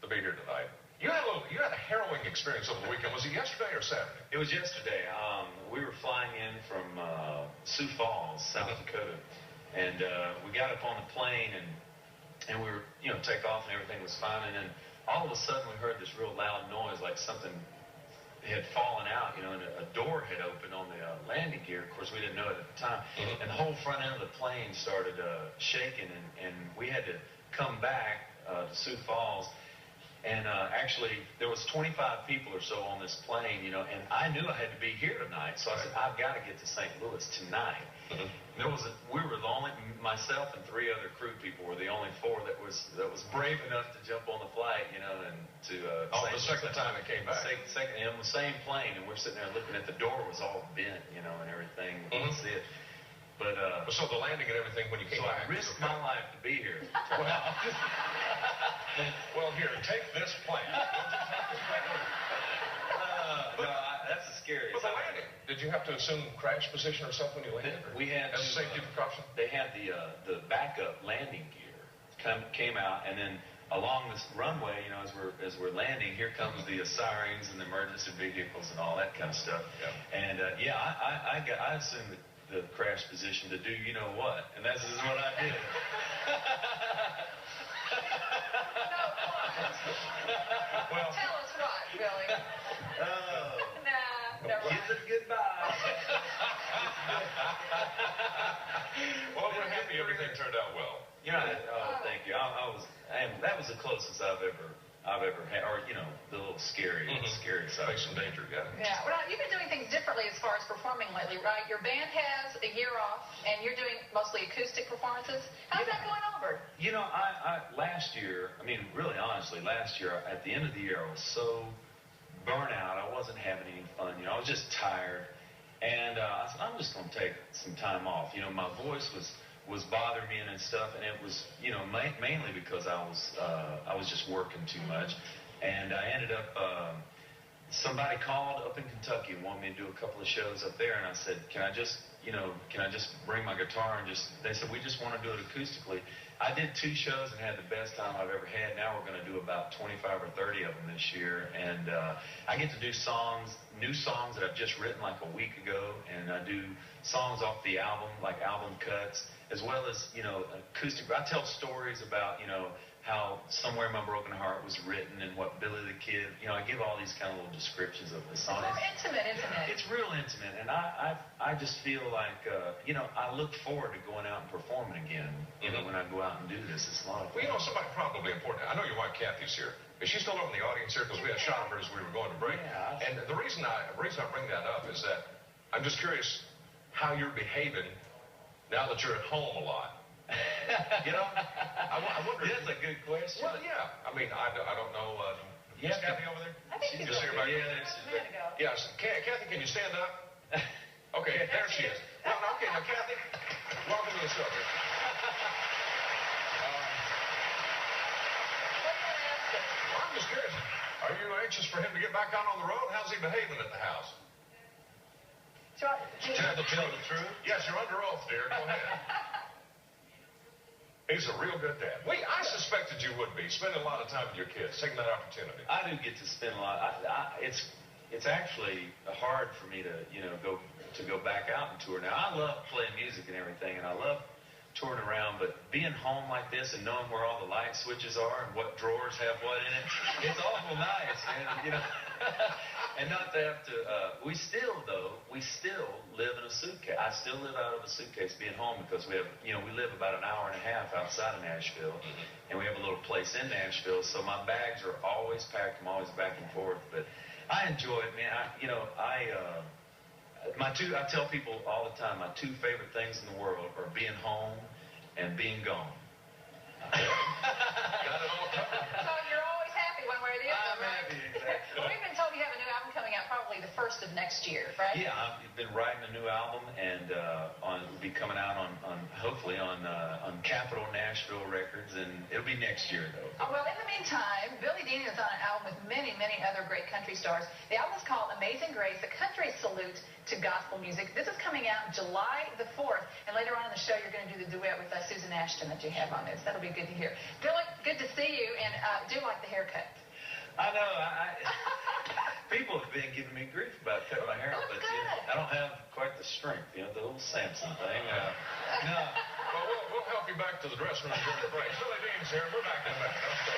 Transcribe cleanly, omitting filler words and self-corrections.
to be here tonight. You had a harrowing experience over the weekend. Was it yesterday or Saturday? It was yesterday. We were flying in from Sioux Falls, South Dakota, and we got up on the plane and we were, take off and everything was fine, and then all of a sudden we heard this real loud noise, like something had fallen out, and a door had opened on the landing gear. Of course, we didn't know it at the time, and the whole front end of the plane started shaking, and we had to come back to Sioux Falls. And actually, there was 25 people or so on this plane, and I knew I had to be here tonight. So I said, I've got to get to St. Louis tonight. We were the only, myself and 3 other crew people were the only 4 that was brave enough to jump on the flight, and to. The second time it came back. Second, on the same plane, and we're sitting there looking at the door was all bent, and everything. You couldn't see it. But so the landing and everything when you came back. I risked my life to be here. Well, here, take this plane. That's the scariest. But the landing, did you have to assume crash position or something when you landed? We had as a safety precaution. They had the backup landing gear came out, and then along this runway, as we're landing, here comes the sirens and the emergency vehicles and all that kind of stuff. Yeah. And I assumed the crash position to do what, and this is what I did. Well, tell us what, Billy. Kiss it goodbye. Well, we're happy everything turned out well. Thank you. That was the closest I've ever had, or the little scary side. Face some danger, yeah. Well, you've been doing things differently as far as performing lately, right? Your band has a year off, and you're doing mostly acoustic performances. How's that going over? Last year, really honestly, last year at the end of the year, I was so burnt out. I wasn't having any fun. I was just tired, and I said, I'm just going to take some time off. My voice was bothering me and stuff, and it was, mainly because I was just working too much, and I ended up, somebody called up in Kentucky and wanted me to do a couple of shows up there, and I said, can I just bring my guitar and they said, we just want to do it acoustically. I did 2 shows and had the best time I've ever had. Now we're going to do about 25 or 30 of them this year, and I get to do new songs that I've just written like a week ago, and I do songs off the album, like album cuts, as well as, acoustic. I tell stories about, how Somewhere in My Broken Heart was written and what Billy the Kid, I give all these kind of little descriptions of the song. It's more intimate, isn't it? It's real intimate, and I just feel like, I look forward to going out and performing again, when I go out and do this. It's a lot of fun. Well, somebody probably important. I know your wife, Kathy's here. Is she still over in the audience here? Because we had a shot of her as we were going to break. Yeah. And the reason I bring that up is that I'm just curious how you're behaving now that you're at home a lot. I wonder. That's a good question. Well, yeah. I don't know. Is Kathy over there? I think she's see her back there. Yeah, Yes. Kathy, can you stand up? Okay, there she is. Well, okay, now, Kathy, welcome to the show. I'm just curious. Are you anxious for him to get back out on the road? How's he behaving at the house? Tell the truth? Yes, you're under oath, dear. Go ahead. He's a real good dad. I suspected you would be, spending a lot of time with your kids, taking that opportunity. I do get to spend a lot. It's actually hard for me to go back out and tour. Now, I love playing music and everything, and I love touring around, but being home like this and knowing where all the light switches are and what drawers have what in it, it's awful nice, man. And not to have to, we still live in a suitcase. I still live out of a suitcase being home because we have, we live about an hour and a half outside of Nashville, and we have a little place in Nashville, so my bags are always packed. I'm always back and forth, but I enjoy it, man. I tell people all the time, my 2 favorite things in the world are being home and being gone. Got it all covered. So you're always happy one way or the other, I'm happy, exactly. Well, we've been told you have a new album coming out probably the 1st of next year, right? Yeah, I've been writing a new album, and it'll be coming out hopefully on Capitol Nashville Records, and it'll be next year, though. Well, in the meantime, Billy Dean is on an album with many, many other great country stars. The album is called Amazing Grace, a country salute to gospel music. This is coming out July the 4th, and later on in the show, you're going to do the duet with Susan Ashton that you have on this. That'll be good to hear. Billy, good to see you, and do like the haircut. I know. People have been giving me grief about cutting my hair, but I don't have quite the strength, the little Samson thing. No. Well, we'll help you back to the dressing room during the break. Billy Dean's here. We're back in a minute. Let's go.